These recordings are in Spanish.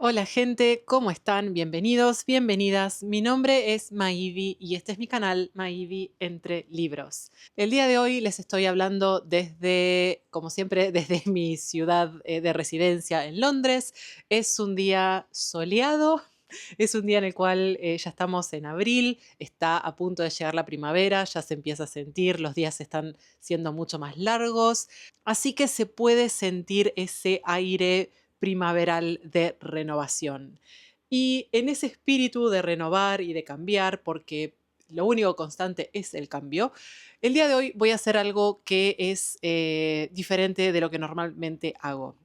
Hola gente, ¿cómo están? Bienvenidos, bienvenidas. Mi nombre es Maivi y este es mi canal Maivi Entre Libros. El día de hoy les estoy hablando desde, como siempre, desde mi ciudad de residencia en Londres. Es un día soleado, es un día en el cual ya estamos en abril, está a punto de llegar la primavera, ya se empieza a sentir, los días están siendo mucho más largos, así que se puede sentir ese aire primaveral de renovación. Y en ese espíritu de renovar y de cambiar, porque lo único constante es el cambio, el día de hoy voy a hacer algo que es diferente de lo que normalmente hago.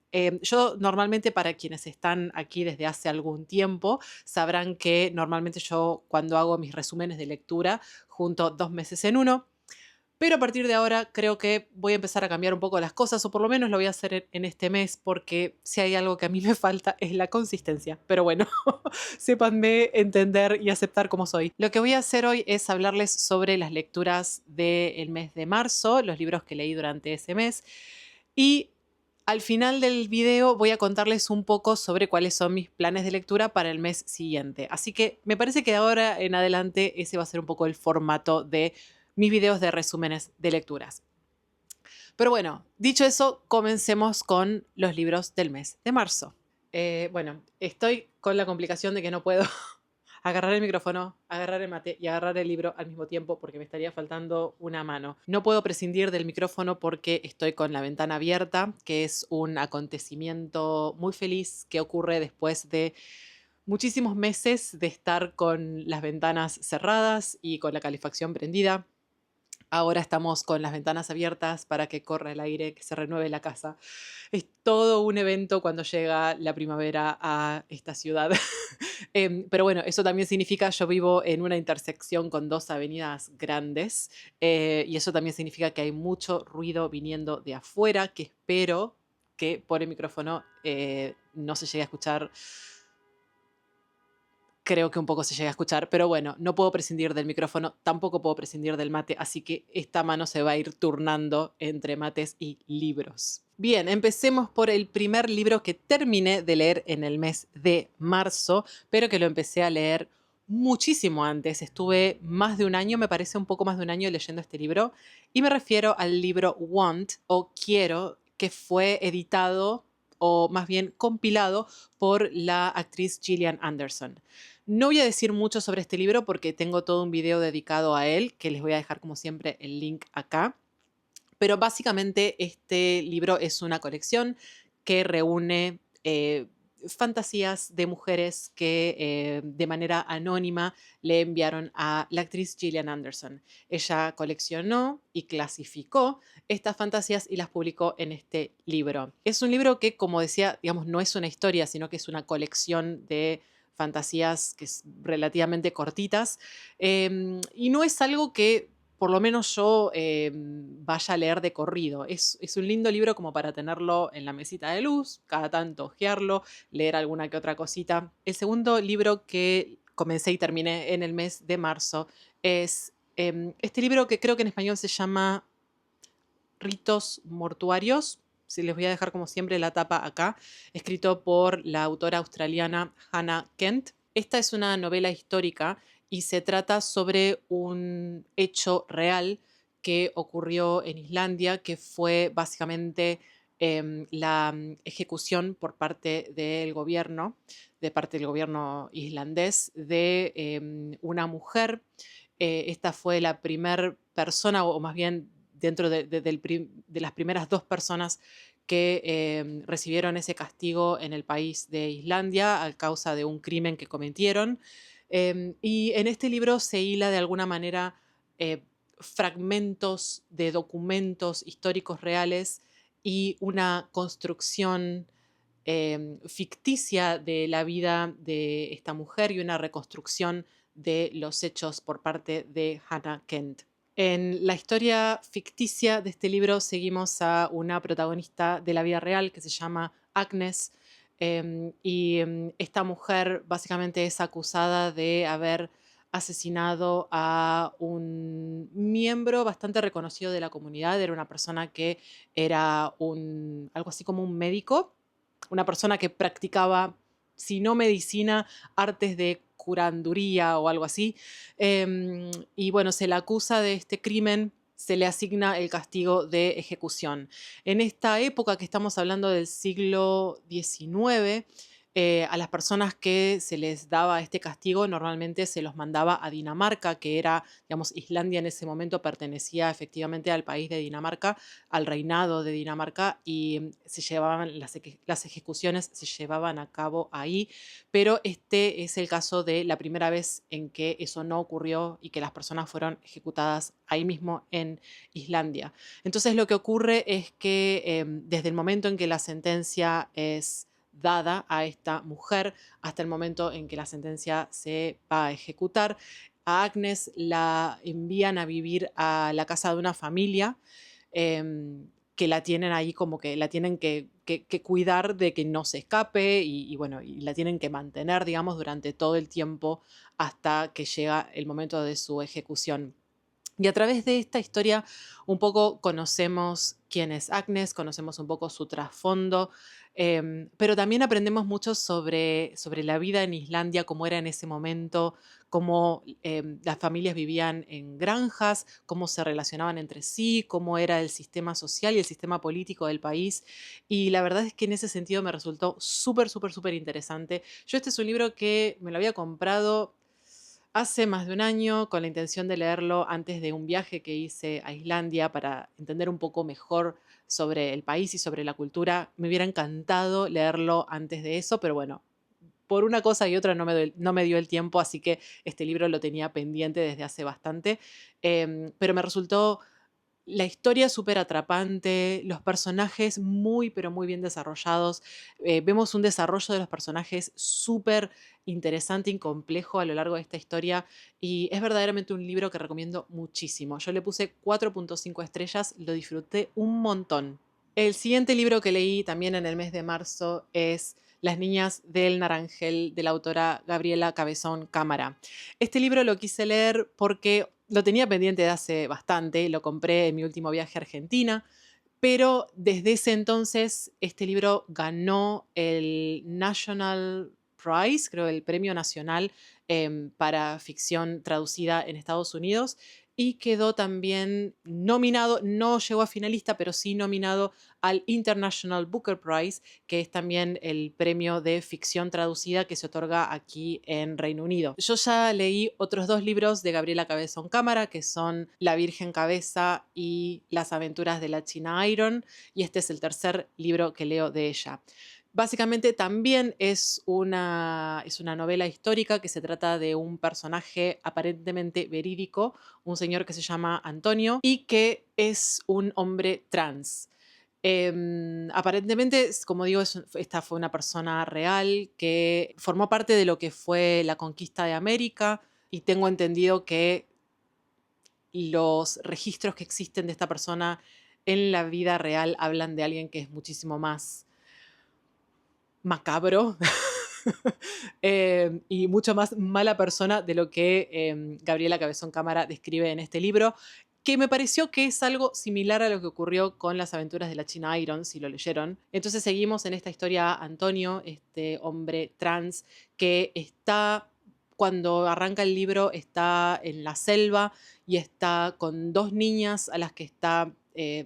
Yo normalmente, para quienes están aquí desde hace algún tiempo, sabrán que normalmente yo, cuando hago mis resúmenes de lectura, junto 2 meses en uno. Pero a partir de ahora creo que voy a empezar a cambiar un poco las cosas, o por lo menos lo voy a hacer en este mes, porque si hay algo que a mí me falta es la consistencia. Pero bueno, sépanme entender y aceptar como soy. Lo que voy a hacer hoy es hablarles sobre las lecturas del mes de marzo, los libros que leí durante ese mes. Y al final del video voy a contarles un poco sobre cuáles son mis planes de lectura para el mes siguiente. Así que me parece que de ahora en adelante ese va a ser un poco el formato de mis videos de resúmenes de lecturas. Pero bueno, dicho eso, comencemos con los libros del mes de marzo. Bueno, estoy con la complicación de que no puedo agarrar el micrófono, agarrar el mate y agarrar el libro al mismo tiempo, porque me estaría faltando una mano. No puedo prescindir del micrófono porque estoy con la ventana abierta, que es un acontecimiento muy feliz que ocurre después de muchísimos meses de estar con las ventanas cerradas y con la calefacción prendida. Ahora estamos con las ventanas abiertas para que corra el aire, que se renueve la casa. Es todo un evento cuando llega la primavera a esta ciudad. Pero bueno, eso también significa, yo vivo en una intersección con dos avenidas grandes, y eso también significa que hay mucho ruido viniendo de afuera, que espero que por el micrófono no se llegue a escuchar. Creo que un poco se llega a escuchar, pero bueno, no puedo prescindir del micrófono, tampoco puedo prescindir del mate, así que esta mano se va a ir turnando entre mates y libros. Bien, empecemos por el primer libro que terminé de leer en el mes de marzo, pero que lo empecé a leer muchísimo antes. Estuve más de un año, me parece un poco más de un año leyendo este libro, y me refiero al libro Want o Quiero, que fue editado o más bien compilado por la actriz Gillian Anderson. No voy a decir mucho sobre este libro porque tengo todo un video dedicado a él, que les voy a dejar como siempre el link acá. Pero básicamente este libro es una colección que reúne fantasías de mujeres que de manera anónima le enviaron a la actriz Gillian Anderson. Ella coleccionó y clasificó estas fantasías y las publicó en este libro. Es un libro que, como decía, digamos, no es una historia, sino que es una colección de fantasías que es relativamente cortitas, y no es algo que por lo menos yo vaya a leer de corrido. Es un lindo libro como para tenerlo en la mesita de luz, cada tanto ojearlo, leer alguna que otra cosita. El segundo libro que comencé y terminé en el mes de marzo es este libro, que creo que en español se llama Ritos Mortuarios. Sí, les voy a dejar como siempre la tapa acá, escrito por la autora australiana Hannah Kent. Esta es una novela histórica y se trata sobre un hecho real que ocurrió en Islandia, que fue básicamente la ejecución por parte del gobierno, islandés, de una mujer. Esta fue la primera persona, o más bien dentro de las primeras dos personas que recibieron ese castigo en el país de Islandia a causa de un crimen que cometieron. Y en este libro se hila de alguna manera eh, fragmentos de documentos históricos reales y una construcción ficticia de la vida de esta mujer y una reconstrucción de los hechos por parte de Hannah Kent. En la historia ficticia de este libro seguimos a una protagonista de la vida real que se llama Agnes, y esta mujer básicamente es acusada de haber asesinado a un miembro bastante reconocido de la comunidad. Era una persona que era algo así como un médico, una persona que practicaba si no medicina, artes de curanduría o algo así. Y bueno, se le acusa de este crimen, se le asigna el castigo de ejecución. En esta época que estamos hablando del siglo XIX, a las personas que se les daba este castigo normalmente se los mandaba a Dinamarca, que era, digamos, Islandia en ese momento pertenecía efectivamente al país de Dinamarca, al reinado de Dinamarca, y se llevaban las ejecuciones se llevaban a cabo ahí, pero este es el caso de la primera vez en que eso no ocurrió y que las personas fueron ejecutadas ahí mismo en Islandia. Entonces lo que ocurre es que desde el momento en que la sentencia es dada a esta mujer hasta el momento en que la sentencia se va a ejecutar, a Agnes la envían a vivir a la casa de una familia que la tienen ahí como que la tienen que cuidar de que no se escape y bueno, y la tienen que mantener, digamos, durante todo el tiempo hasta que llega el momento de su ejecución. Y a través de esta historia un poco conocemos quién es Agnes, conocemos un poco su trasfondo, pero también aprendemos mucho sobre la vida en Islandia, cómo era en ese momento, cómo las familias vivían en granjas, cómo se relacionaban entre sí, cómo era el sistema social y el sistema político del país. Y la verdad es que en ese sentido me resultó súper, súper, súper interesante. Yo este es un libro que me lo había comprado hace más de un año con la intención de leerlo antes de un viaje que hice a Islandia para entender un poco mejor sobre el país y sobre la cultura. Me hubiera encantado leerlo antes de eso, pero bueno, por una cosa y otra no me dio el tiempo, así que este libro lo tenía pendiente desde hace bastante. Pero me resultó la historia súper atrapante, los personajes muy, pero muy bien desarrollados. Vemos un desarrollo de los personajes súper interesante y complejo a lo largo de esta historia y es verdaderamente un libro que recomiendo muchísimo. Yo le puse 4.5 estrellas, lo disfruté un montón. El siguiente libro que leí también en el mes de marzo es Las niñas del Naranjel, de la autora Gabriela Cabezón Cámara. Este libro lo quise leer porque lo tenía pendiente de hace bastante, lo compré en mi último viaje a Argentina, pero desde ese entonces este libro ganó el National Prize, creo el Premio Nacional para ficción traducida en Estados Unidos y quedó también nominado, no llegó a finalista, pero sí nominado al International Booker Prize, que es también el premio de ficción traducida que se otorga aquí en Reino Unido. Yo ya leí otros dos libros de Gabriela Cabezón Cámara, que son La Virgen Cabeza y Las aventuras de la China Iron, y este es el tercer libro que leo de ella. Básicamente también es una novela histórica que se trata de un personaje aparentemente verídico, un señor que se llama Antonio y que es un hombre trans. Aparentemente, como digo, esta fue una persona real que formó parte de lo que fue la conquista de América y tengo entendido que los registros que existen de esta persona en la vida real hablan de alguien que es muchísimo más macabro y mucho más mala persona de lo que Gabriela Cabezón Cámara describe en este libro, que me pareció que es algo similar a lo que ocurrió con las aventuras de la China Iron, si lo leyeron. Entonces seguimos en esta historia a Antonio, este hombre trans que está, cuando arranca el libro, está en la selva y está con dos niñas a las que está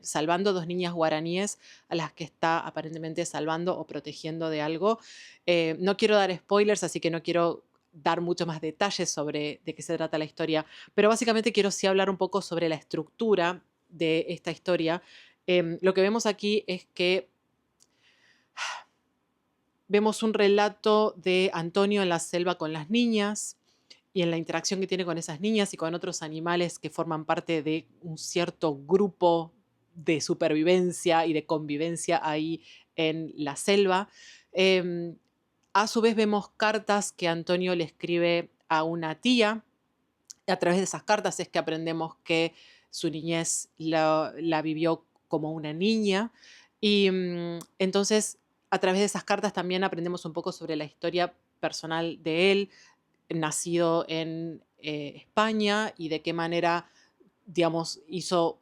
salvando, dos niñas guaraníes a las que está aparentemente salvando o protegiendo de algo. No quiero dar spoilers, así que no quiero dar mucho más detalles sobre de qué se trata la historia, pero básicamente quiero sí hablar un poco sobre la estructura de esta historia. Lo que vemos aquí es que vemos un relato de Antonio en la selva con las niñas y en la interacción que tiene con esas niñas y con otros animales que forman parte de un cierto grupo de supervivencia y de convivencia ahí en la selva. Em, a su vez vemos cartas que Antonio le escribe a una tía. A través de esas cartas es que aprendemos que su niñez la vivió como una niña. Y entonces, a través de esas cartas también aprendemos un poco sobre la historia personal de él, nacido en España y de qué manera, digamos, hizo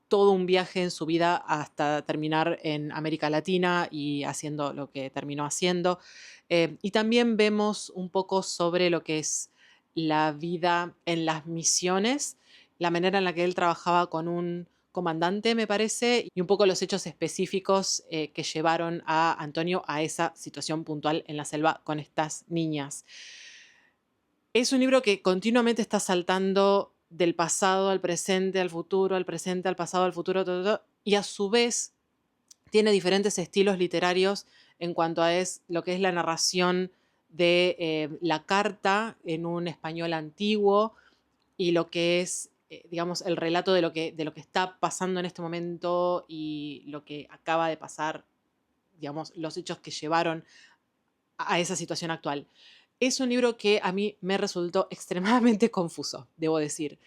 todo un viaje en su vida hasta terminar en América Latina y haciendo lo que terminó haciendo. Y también vemos un poco sobre lo que es la vida en las misiones, la manera en la que él trabajaba con un comandante, me parece, y un poco los hechos específicos que llevaron a Antonio a esa situación puntual en la selva con estas niñas. Es un libro que continuamente está saltando del pasado al presente, al futuro, al presente, al pasado, al futuro, todo, todo, y a su vez tiene diferentes estilos literarios en cuanto a lo que es la narración de la carta en un español antiguo y lo que es, digamos, el relato de lo que está pasando en este momento y lo que acaba de pasar, digamos, los hechos que llevaron a esa situación actual. Es un libro que a mí me resultó extremadamente confuso, debo decir.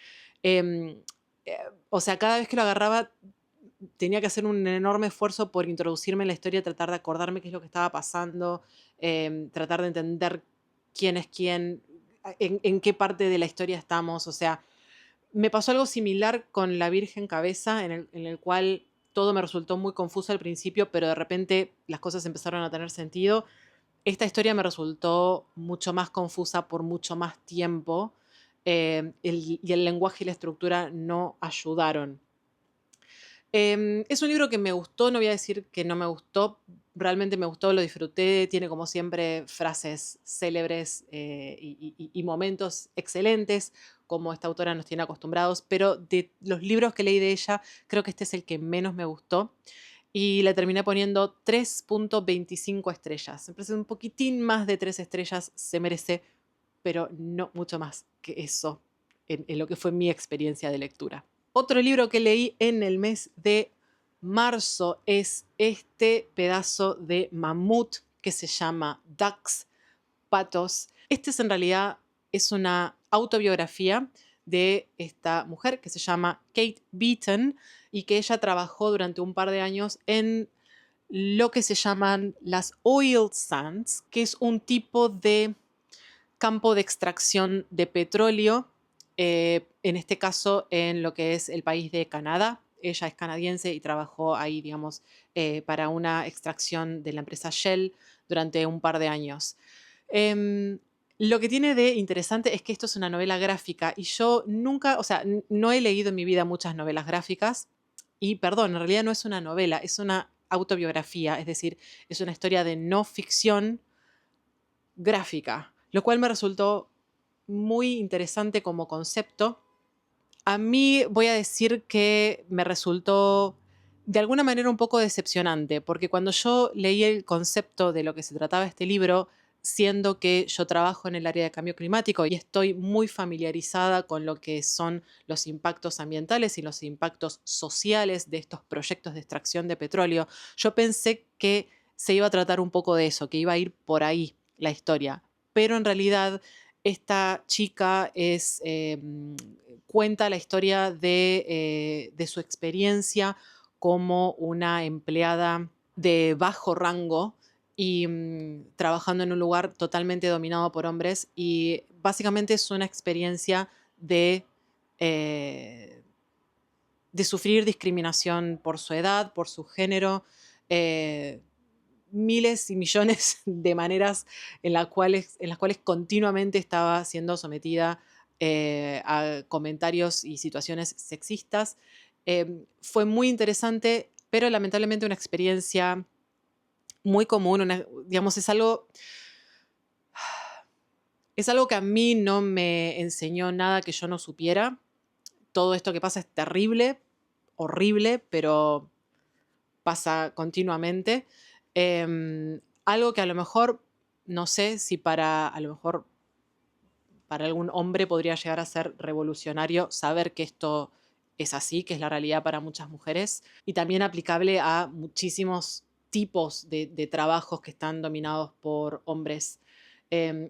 Em, eh, o sea, cada vez que lo agarraba tenía que hacer un enorme esfuerzo por introducirme en la historia, tratar de acordarme qué es lo que estaba pasando, tratar de entender quién es quién, en qué parte de la historia estamos. O sea, me pasó algo similar con La Virgen Cabeza, en el cual todo me resultó muy confuso al principio, pero de repente las cosas empezaron a tener sentido. Esta historia me resultó mucho más confusa por mucho más tiempo, y el lenguaje y la estructura no ayudaron. Es un libro que me gustó, no voy a decir que no me gustó, realmente me gustó, lo disfruté, tiene como siempre frases célebres y momentos excelentes, como esta autora nos tiene acostumbrados, pero de los libros que leí de ella, creo que este es el que menos me gustó y le terminé poniendo 3.25 estrellas. Me parece un poquitín más de 3 estrellas, se merece, pero no mucho más que eso en lo que fue mi experiencia de lectura. Otro libro que leí en el mes de marzo es este pedazo de mamut que se llama Ducks, Patos. Este es en realidad es una autobiografía de esta mujer que se llama Kate Beaton y que ella trabajó durante un par de años en lo que se llaman las oil sands, que es un tipo de campo de extracción de petróleo, en este caso en lo que es el país de Canadá. Ella es canadiense y trabajó ahí, digamos, para una extracción de la empresa Shell durante un par de años. Lo que tiene de interesante es que esto es una novela gráfica y yo nunca, o sea, no he leído en mi vida muchas novelas gráficas y, perdón, en realidad no es una novela, es una autobiografía, es decir, es una historia de no ficción gráfica, lo cual me resultó muy interesante como concepto. A mí voy a decir que me resultó de alguna manera un poco decepcionante, porque cuando yo leí el concepto de lo que se trataba este libro, siendo que yo trabajo en el área de cambio climático y estoy muy familiarizada con lo que son los impactos ambientales y los impactos sociales de estos proyectos de extracción de petróleo, yo pensé que se iba a tratar un poco de eso, que iba a ir por ahí la historia. Pero en realidad esta chica cuenta la historia de su experiencia como una empleada de bajo rango y trabajando en un lugar totalmente dominado por hombres. Y básicamente es una experiencia eh, de sufrir discriminación por su edad, por su género, eh, miles y millones de maneras en las cuales continuamente estaba siendo sometida a comentarios y situaciones sexistas. Fue muy interesante, pero lamentablemente una experiencia muy común, digamos, es algo que a mí no me enseñó nada que yo no supiera. Todo esto que pasa es terrible, horrible, pero pasa continuamente. Algo que a lo mejor, no sé si a lo mejor para algún hombre podría llegar a ser revolucionario saber que esto es así, que es la realidad para muchas mujeres, y también aplicable a muchísimos tipos de trabajos que están dominados por hombres.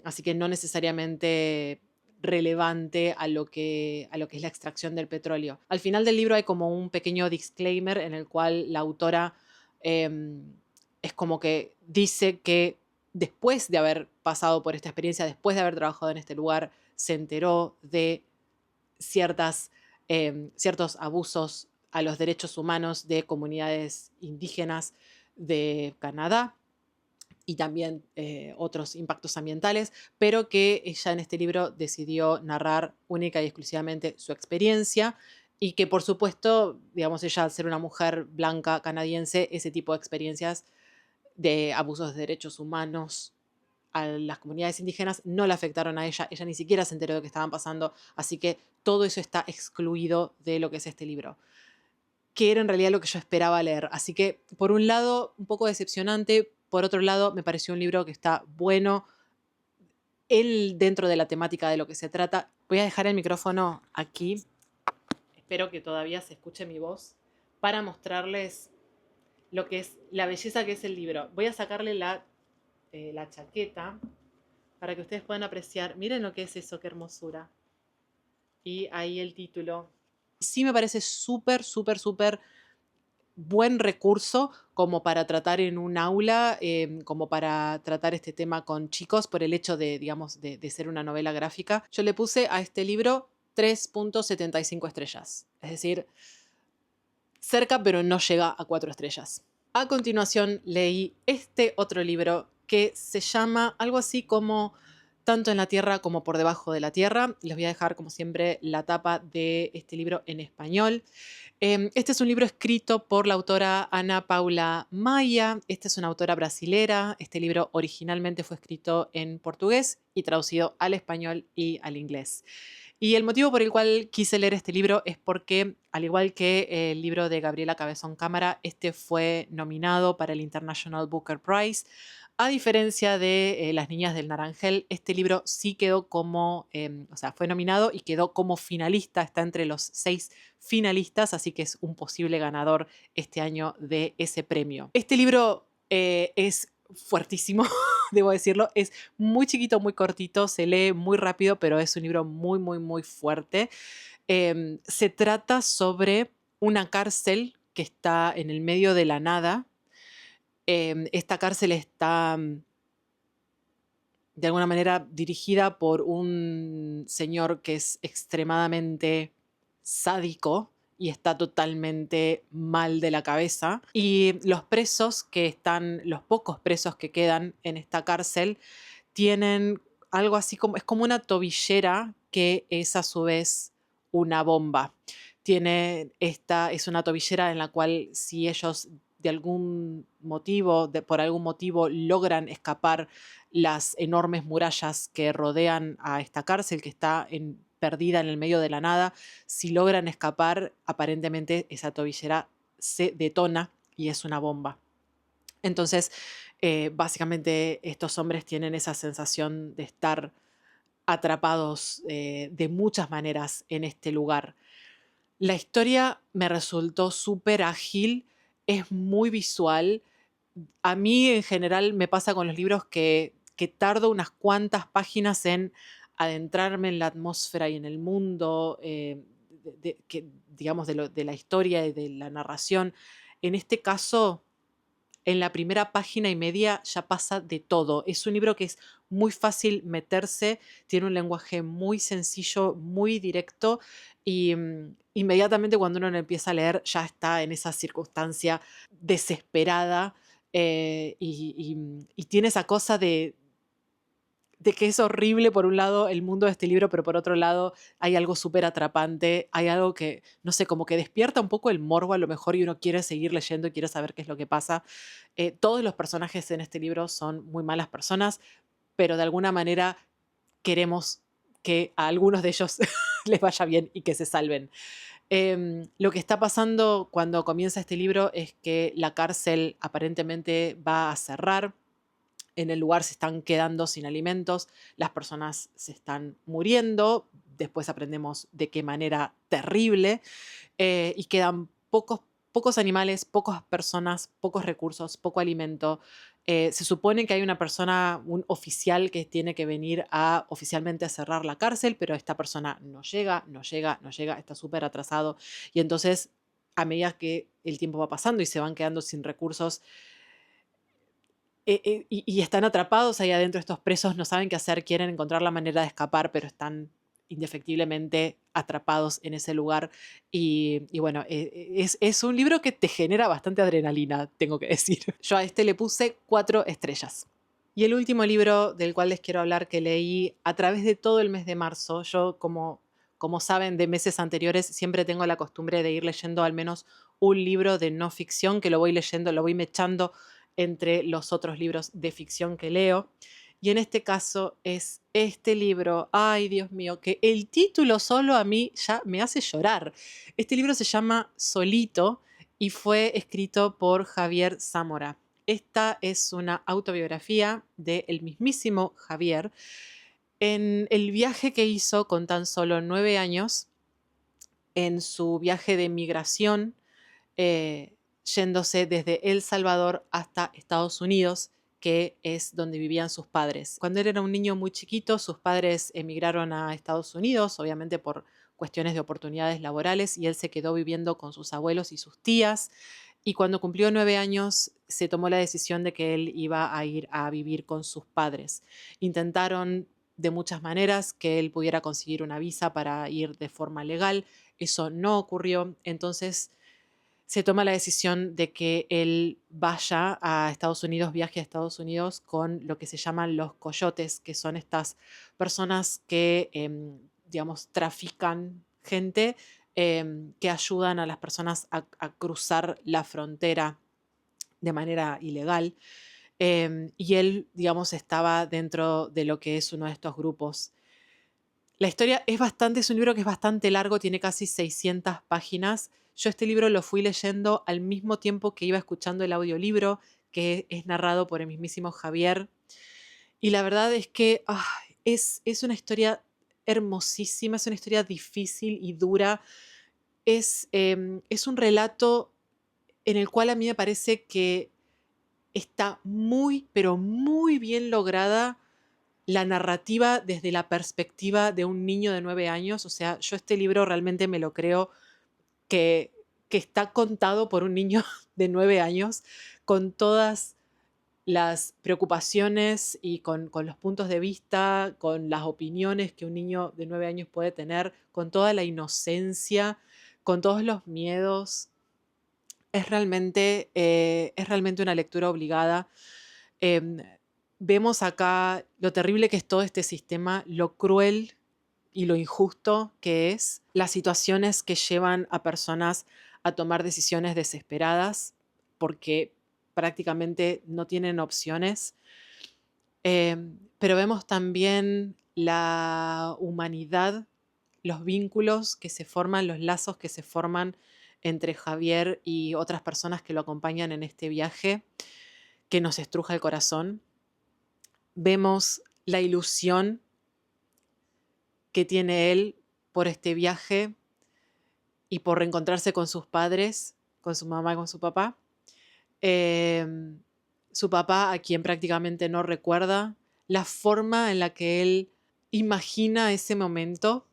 Así que no necesariamente relevante a lo que es la extracción del petróleo. Al final del libro hay como un pequeño disclaimer en el cual la autora es como que dice que después de haber pasado por esta experiencia, después de haber trabajado en este lugar, se enteró de ciertos abusos a los derechos humanos de comunidades indígenas de Canadá y también otros impactos ambientales, pero que ella en este libro decidió narrar única y exclusivamente su experiencia y que por supuesto, digamos, ella al ser una mujer blanca canadiense, ese tipo de experiencias de abusos de derechos humanos a las comunidades indígenas no la afectaron a ella, ella ni siquiera se enteró de que estaban pasando, así que todo eso está excluido de lo que es este libro, que era en realidad lo que yo esperaba leer. Así que, por un lado, un poco decepcionante, por otro lado, me pareció un libro que está bueno, él dentro de la temática de lo que se trata. Voy a dejar el micrófono aquí, espero que todavía se escuche mi voz, para mostrarles lo que es la belleza que es el libro. Voy a sacarle la chaqueta para que ustedes puedan apreciar. Miren lo que es eso, qué hermosura. Y ahí el título. Sí me parece súper, súper, súper buen recurso como para tratar en un aula, como para tratar este tema con chicos por el hecho de, digamos, de ser una novela gráfica. Yo le puse a este libro 3.75 estrellas. Es decir, cerca pero no llega a 4 estrellas. A continuación leí este otro libro que se llama algo así como Tanto en la Tierra como por debajo de la Tierra. Les voy a dejar, como siempre, la tapa de este libro en español. Este es un libro escrito por la autora Ana Paula Maia. Esta es una autora brasilera. Este libro originalmente fue escrito en portugués y traducido al español y al inglés. Y el motivo por el cual quise leer este libro es porque, al igual que el libro de Gabriela Cabezón Cámara, este fue nominado para el International Booker Prize. A diferencia de Las Niñas del Naranjel, este libro sí quedó como, o sea, fue nominado y quedó como finalista, está entre los 6 finalistas, así que es un posible ganador este año de ese premio. Este libro es fuertísimo, debo decirlo, es muy chiquito, muy cortito, se lee muy rápido, pero es un libro muy, muy, muy fuerte. Se trata sobre una cárcel que está en el medio de la nada. Esta cárcel está de alguna manera dirigida por un señor que es extremadamente sádico y está totalmente mal de la cabeza. Y los presos que están, los pocos presos que quedan en esta cárcel, tienen algo así como, es como una tobillera que es a su vez una bomba. Tiene esta, es una tobillera en la cual si ellos de algún motivo, por algún motivo logran escapar las enormes murallas que rodean a esta cárcel que está perdida en el medio de la nada, si logran escapar, aparentemente esa tobillera se detona y es una bomba. Entonces, básicamente estos hombres tienen esa sensación de estar atrapados de muchas maneras en este lugar. La historia me resultó súper ágil, es muy visual. A mí en general me pasa con los libros que tardo unas cuantas páginas en adentrarme en la atmósfera y en el mundo, digamos, de la historia y de la narración. En este caso, en la primera página y media ya pasa de todo. Es un libro que es muy fácil meterse, tiene un lenguaje muy sencillo, muy directo y inmediatamente cuando uno lo empieza a leer ya está en esa circunstancia desesperada y tiene esa cosa de que es horrible por un lado el mundo de este libro, pero por otro lado hay algo súper atrapante, hay algo que, no sé, como que despierta un poco el morbo a lo mejor y uno quiere seguir leyendo y quiere saber qué es lo que pasa. Todos los personajes en este libro son muy malas personas, pero de alguna manera queremos que a algunos de ellos les vaya bien y que se salven. Lo que está pasando cuando comienza este libro es que la cárcel aparentemente va a cerrar. En el lugar se están quedando sin alimentos, las personas se están muriendo, después aprendemos de qué manera terrible, y quedan pocos animales, pocas personas, pocos recursos, poco alimento. Se supone que hay una persona, un oficial que tiene que venir a oficialmente a cerrar la cárcel, pero esta persona no llega, no llega, no llega, está súper atrasado. Y entonces, a medida que el tiempo va pasando y se van quedando sin recursos, y están atrapados ahí adentro estos presos, no saben qué hacer, quieren encontrar la manera de escapar, pero están indefectiblemente atrapados en ese lugar. Y bueno, es un libro que te genera bastante adrenalina, tengo que decir. Yo a este le puse 4 estrellas. Y el último libro del cual les quiero hablar que leí a través de todo el mes de marzo, yo como saben de meses anteriores siempre tengo la costumbre de ir leyendo al menos un libro de no ficción que lo voy leyendo, lo voy mechando entre los otros libros de ficción que leo. Y en este caso es este libro, ay Dios mío, que el título solo a mí ya me hace llorar. Este libro se llama Solito y fue escrito por Javier Zamora. Esta es una autobiografía del mismísimo Javier en el viaje que hizo con tan solo 9 años, en su viaje de migración, eh, yéndose desde El Salvador hasta Estados Unidos, que es donde vivían sus padres. Cuando él era un niño muy chiquito, sus padres emigraron a Estados Unidos, obviamente por cuestiones de oportunidades laborales, y él se quedó viviendo con sus abuelos y sus tías. Y cuando cumplió 9 años, se tomó la decisión de que él iba a ir a vivir con sus padres. Intentaron de muchas maneras que él pudiera conseguir una visa para ir de forma legal. Eso no ocurrió. Entonces se toma la decisión de que él vaya a Estados Unidos, viaje a Estados Unidos con lo que se llaman los coyotes, que son estas personas que, digamos, trafican gente, que ayudan a las personas a cruzar la frontera de manera ilegal. Y él, digamos, estaba dentro de lo que es uno de estos grupos. La historia es un libro que es bastante largo, tiene casi 600 páginas. Yo este libro lo fui leyendo al mismo tiempo que iba escuchando el audiolibro, que es narrado por el mismísimo Javier. Y la verdad es que es una historia hermosísima, es una historia difícil y dura. Es un relato en el cual a mí me parece que está muy, pero muy bien lograda la narrativa desde la perspectiva de un niño de 9 años. O sea, yo este libro realmente me lo creo que, que está contado por un niño de 9 años con todas las preocupaciones y con los puntos de vista, con las opiniones que un niño de 9 años puede tener, con toda la inocencia, con todos los miedos. Es realmente una lectura obligada. Em, Vemos acá lo terrible que es todo este sistema, lo cruel y lo injusto que es, las situaciones que llevan a personas a tomar decisiones desesperadas porque prácticamente no tienen opciones. Pero vemos también la humanidad, los vínculos que se forman, los lazos que se forman entre Javier y otras personas que lo acompañan en este viaje, que nos estruja el corazón. Vemos la ilusión que tiene él por este viaje y por reencontrarse con sus padres, con su mamá y con su papá. Su papá, a quien prácticamente no recuerda, la forma en la que él imagina ese momento.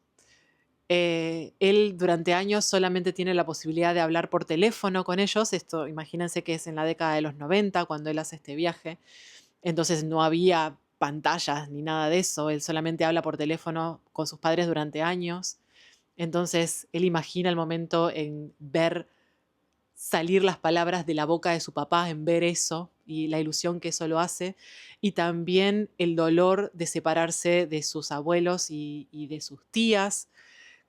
Él durante años solamente tiene la posibilidad de hablar por teléfono con ellos. Esto, imagínense que es en la década de los 90 cuando él hace este viaje. Entonces no había pantallas ni nada de eso. Él solamente habla por teléfono con sus padres durante años. Entonces él imagina el momento en ver salir las palabras de la boca de su papá, en ver eso y la ilusión que eso lo hace. Y también el dolor de separarse de sus abuelos y de sus tías,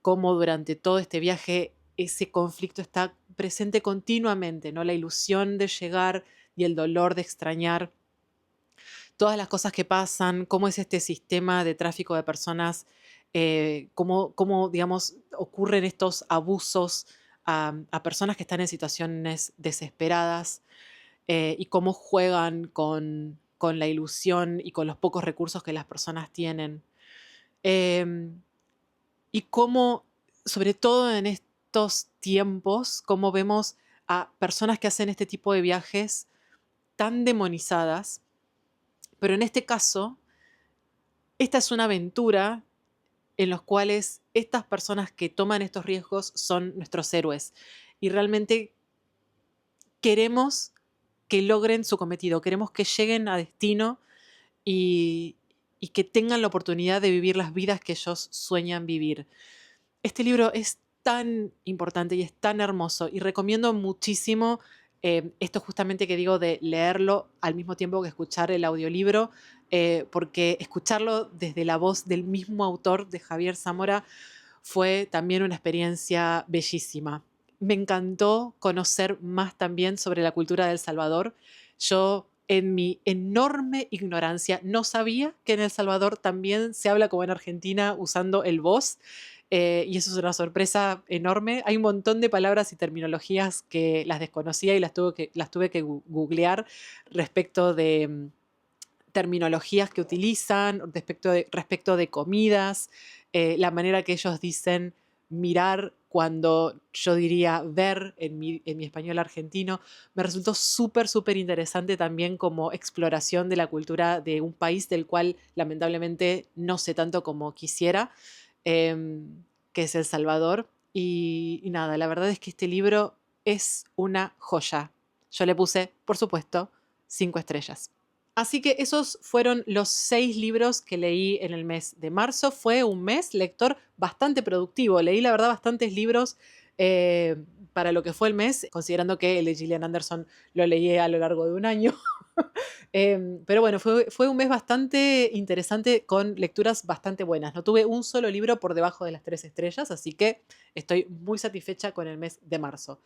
cómo durante todo este viaje ese conflicto está presente continuamente, ¿no? La ilusión de llegar y el dolor de extrañar todas las cosas que pasan, cómo es este sistema de tráfico de personas, cómo, digamos, ocurren estos abusos a personas que están en situaciones desesperadas, y cómo juegan con la ilusión y con los pocos recursos que las personas tienen. Em, y cómo, sobre todo en estos tiempos, cómo vemos a personas que hacen este tipo de viajes tan demonizadas, pero en este caso, esta es una aventura en los cuales estas personas que toman estos riesgos son nuestros héroes y realmente queremos que logren su cometido, queremos que lleguen a destino y, y que tengan la oportunidad de vivir las vidas que ellos sueñan vivir. Este libro es tan importante y es tan hermoso y recomiendo muchísimo esto justamente que digo de leerlo al mismo tiempo que escuchar el audiolibro, porque escucharlo desde la voz del mismo autor, de Javier Zamora, fue también una experiencia bellísima. Me encantó conocer más también sobre la cultura de El Salvador. Yo, en mi enorme ignorancia, no sabía que en El Salvador también se habla como en Argentina usando el vos. Y eso es una sorpresa enorme. Hay un montón de palabras y terminologías que las desconocía y las tuve que googlear respecto de terminologías que utilizan, respecto de comidas, la manera que ellos dicen mirar cuando yo diría ver en mi español argentino. Me resultó súper, súper interesante también como exploración de la cultura de un país del cual lamentablemente no sé tanto como quisiera, que es El Salvador. Y nada, la verdad es que este libro es una joya. Yo le puse, por supuesto, 5 estrellas. Así que esos fueron los 6 libros que leí en el mes de marzo. Fue un mes lector bastante productivo. Leí, la verdad, bastantes libros eh, para lo que fue el mes, considerando que el de Gillian Anderson lo leí a lo largo de un año. Pero bueno, fue un mes bastante interesante con lecturas bastante buenas. No tuve un solo libro por debajo de las 3 estrellas, así que estoy muy satisfecha con el mes de marzo.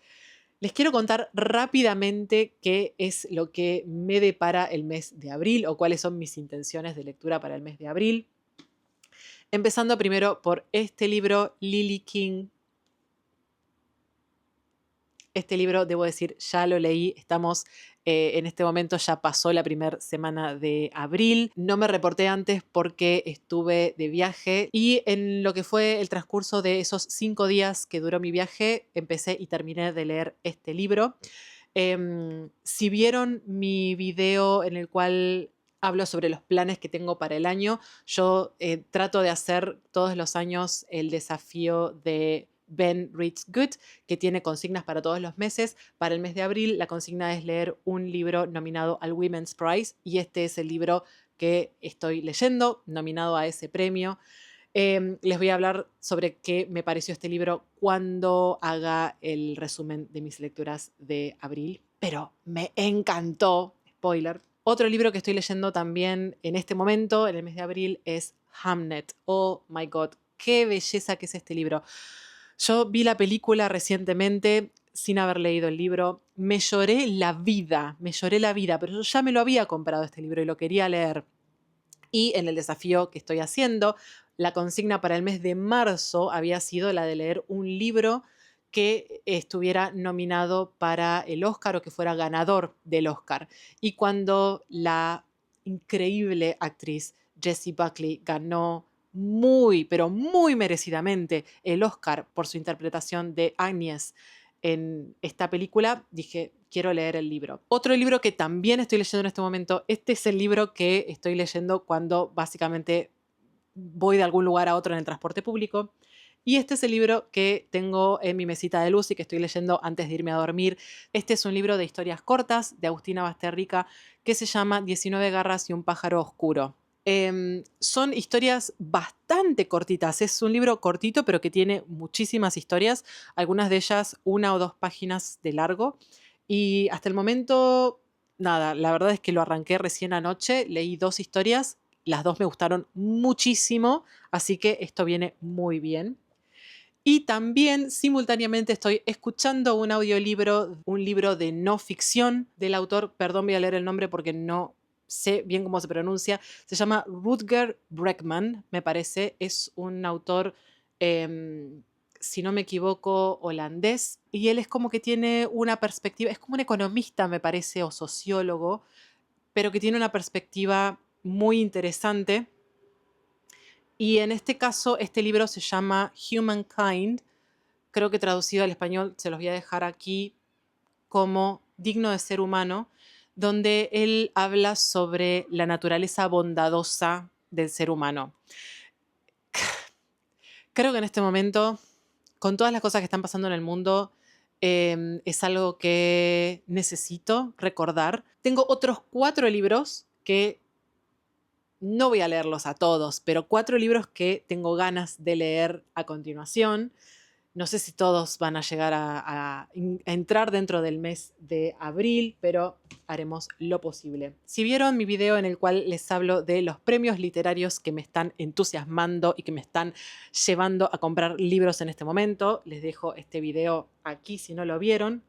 Les quiero contar rápidamente qué es lo que me depara el mes de abril o cuáles son mis intenciones de lectura para el mes de abril. Empezando primero por este libro, Lily King. Este libro, debo decir, ya lo leí. Estamos en este momento, ya pasó la primera semana de abril. No me reporté antes porque estuve de viaje y en lo que fue el transcurso de esos 5 días que duró mi viaje, empecé y terminé de leer este libro. Si vieron mi video en el cual hablo sobre los planes que tengo para el año, yo trato de hacer todos los años el desafío de Ben Reads Good, que tiene consignas para todos los meses. Para el mes de abril, la consigna es leer un libro nominado al Women's Prize y este es el libro que estoy leyendo, nominado a ese premio. Les voy a hablar sobre qué me pareció este libro cuando haga el resumen de mis lecturas de abril, pero me encantó, spoiler. Otro libro que estoy leyendo también en este momento, en el mes de abril, es Hamnet. Oh my God, qué belleza que es este libro. Yo vi la película recientemente sin haber leído el libro. Me lloré la vida, pero yo ya me lo había comprado este libro y lo quería leer. Y en el desafío que estoy haciendo, la consigna para el mes de marzo había sido la de leer un libro que estuviera nominado para el Oscar o que fuera ganador del Oscar. Y cuando la increíble actriz Jessie Buckley ganó muy, pero muy merecidamente el Oscar por su interpretación de Agnes en esta película, dije, quiero leer el libro. Otro libro que también estoy leyendo en este momento, este es el libro que estoy leyendo cuando básicamente voy de algún lugar a otro en el transporte público. Y este es el libro que tengo en mi mesita de luz y que estoy leyendo antes de irme a dormir. Este es un libro de historias cortas de Agustina Basterrica que se llama 19 garras y un pájaro oscuro. Son historias bastante cortitas. Es un libro cortito, pero que tiene muchísimas historias, algunas de ellas 1 o 2 páginas de largo. Y hasta el momento, nada, la verdad es que lo arranqué recién anoche, leí 2 historias, las 2 me gustaron muchísimo, así que esto viene muy bien. Y también simultáneamente estoy escuchando un audiolibro, un libro de no ficción del autor, perdón, voy a leer el nombre porque no sé bien cómo se pronuncia, se llama Rutger Bregman, me parece, es un autor, si no me equivoco, holandés, y él es como que tiene una perspectiva, es como un economista, me parece, o sociólogo, pero que tiene una perspectiva muy interesante. Y en este caso, este libro se llama Humankind, creo que traducido al español se los voy a dejar aquí como Digno de ser humano, donde él habla sobre la naturaleza bondadosa del ser humano. Creo que en este momento, con todas las cosas que están pasando en el mundo, es algo que necesito recordar. Tengo otros 4 libros que no voy a leerlos a todos, pero 4 libros que tengo ganas de leer a continuación. No sé si todos van a llegar a entrar dentro del mes de abril, pero haremos lo posible. Si vieron mi video en el cual les hablo de los premios literarios que me están entusiasmando y que me están llevando a comprar libros en este momento, les dejo este video aquí si no lo vieron.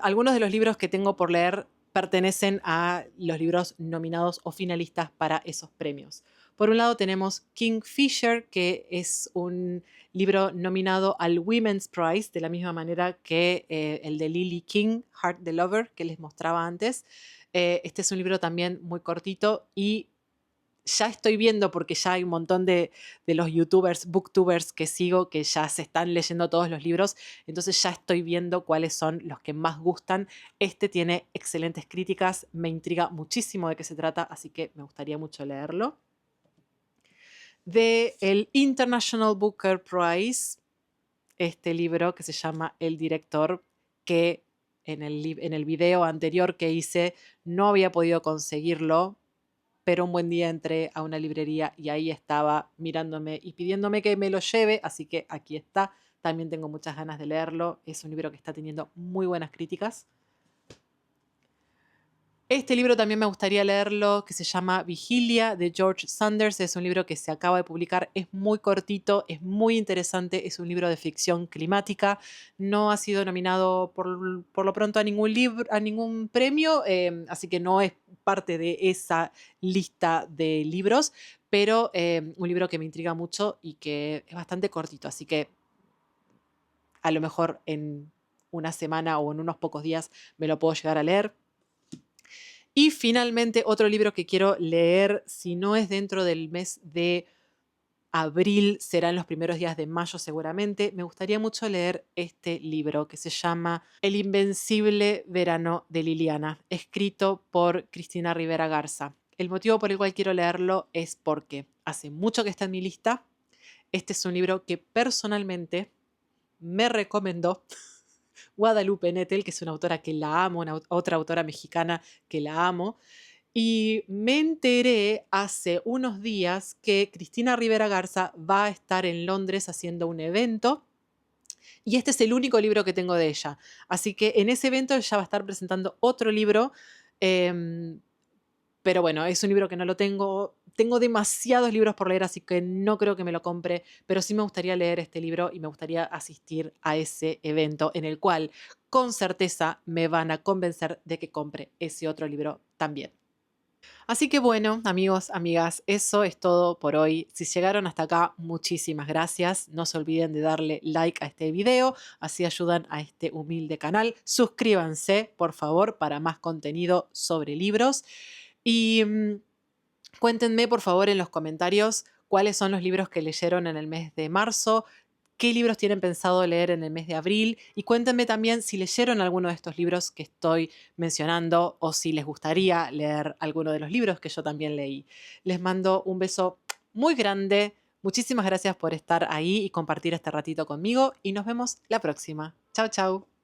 Algunos de los libros que tengo por leer pertenecen a los libros nominados o finalistas para esos premios. Por un lado tenemos Kingfisher, que es un libro nominado al Women's Prize, de la misma manera que el de Lily King, Heart the Lover, que les mostraba antes. Este es un libro también muy cortito y ya estoy viendo, porque ya hay un montón de los youtubers, booktubers que sigo, que ya se están leyendo todos los libros, entonces ya estoy viendo cuáles son los que más gustan. Este tiene excelentes críticas, me intriga muchísimo de qué se trata, así que me gustaría mucho leerlo. De el International Booker Prize, este libro que se llama El Director, que en el video anterior que hice no había podido conseguirlo, pero un buen día entré a una librería y ahí estaba mirándome y pidiéndome que me lo lleve, así que aquí está. También tengo muchas ganas de leerlo. Es un libro que está teniendo muy buenas críticas. Este libro también me gustaría leerlo, que se llama Vigilia, de George Sanders. Es un libro que se acaba de publicar, es muy cortito, es muy interesante, es un libro de ficción climática. No ha sido nominado por lo pronto a ningún libro, a ningún premio, así que no es parte de esa lista de libros, pero un libro que me intriga mucho y que es bastante cortito, así que a lo mejor en una semana o en unos pocos días me lo puedo llegar a leer. Y finalmente, otro libro que quiero leer, si no es dentro del mes de abril, será en los primeros días de mayo seguramente. Me gustaría mucho leer este libro que se llama El Invencible Verano de Liliana, escrito por Cristina Rivera Garza. El motivo por el cual quiero leerlo es porque hace mucho que está en mi lista. Este es un libro que personalmente me recomendó Guadalupe Nettel, que es una autora que la amo, otra autora mexicana que la amo. Y me enteré hace unos días que Cristina Rivera Garza va a estar en Londres haciendo un evento. Y este es el único libro que tengo de ella. Así que en ese evento ella va a estar presentando otro libro. Pero bueno, es un libro que no lo tengo. Tengo demasiados libros por leer, así que no creo que me lo compre, pero sí me gustaría leer este libro y me gustaría asistir a ese evento en el cual con certeza me van a convencer de que compre ese otro libro también. Así que bueno, amigos, amigas, eso es todo por hoy. Si llegaron hasta acá, muchísimas gracias. No se olviden de darle like a este video, así ayudan a este humilde canal. Suscríbanse, por favor, para más contenido sobre libros. Y cuéntenme, por favor, en los comentarios cuáles son los libros que leyeron en el mes de marzo, qué libros tienen pensado leer en el mes de abril y cuéntenme también si leyeron alguno de estos libros que estoy mencionando o si les gustaría leer alguno de los libros que yo también leí. Les mando un beso muy grande. Muchísimas gracias por estar ahí y compartir este ratito conmigo y nos vemos la próxima. Chao, chao.